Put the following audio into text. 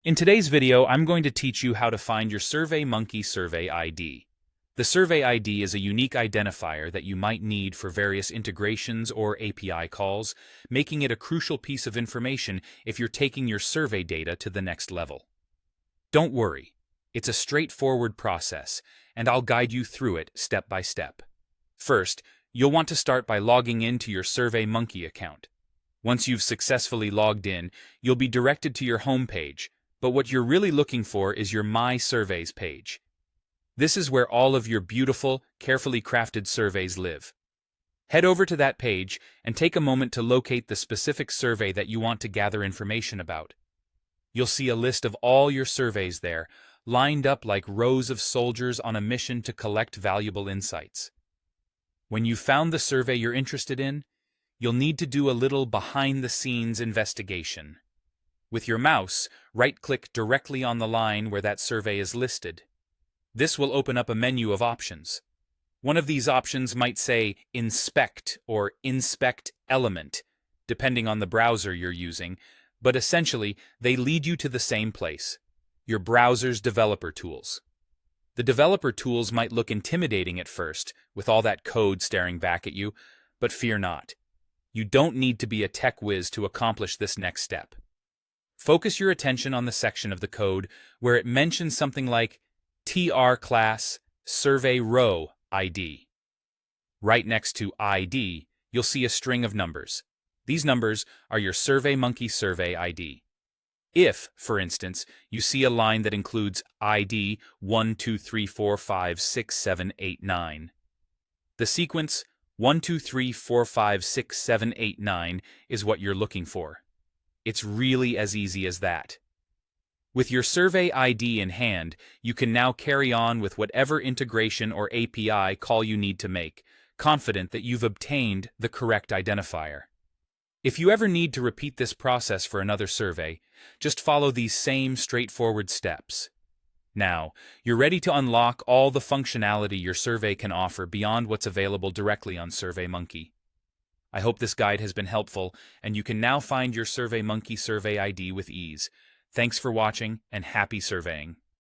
In today's video, I'm going to teach you how to find your Surveymonkey survey ID. The survey ID is a unique identifier that you might need for various integrations or API calls, making it a crucial piece of information if you're taking your survey data to the next level. Don't worry, it's a straightforward process, and I'll guide you through it step by step. First, you'll want to start by logging into your Surveymonkey account. Once you've successfully logged in, you'll be directed to your home page. But what you're really looking for is your My Surveys page. This is where all of your beautiful, carefully crafted surveys live. Head over to that page and take a moment to locate the specific survey that you want to gather information about. You'll see a list of all your surveys there, lined up like rows of soldiers on a mission to collect valuable insights. When you've found the survey you're interested in, you'll need to do a little behind-the-scenes investigation. With your mouse, right-click directly on the line where that survey is listed. This will open up a menu of options. One of these options might say Inspect or Inspect Element, depending on the browser you're using, but essentially they lead you to the same place, your browser's developer tools. The developer tools might look intimidating at first, with all that code staring back at you, but fear not. You don't need to be a tech whiz to accomplish this next step. Focus your attention on the section of the code where it mentions something like TR class survey row ID. Right next to ID, you'll see a string of numbers. These numbers are your Surveymonkey survey ID. If, for instance, you see a line that includes ID 123456789, the sequence 123456789 is what you're looking for. It's really as easy as that. With your survey ID in hand, you can now carry on with whatever integration or API call you need to make, confident that you've obtained the correct identifier. If you ever need to repeat this process for another survey, just follow these same straightforward steps. Now, you're ready to unlock all the functionality your survey can offer beyond what's available directly on Surveymonkey. I hope this guide has been helpful, and you can now find your Surveymonkey survey ID with ease. Thanks for watching, and happy surveying.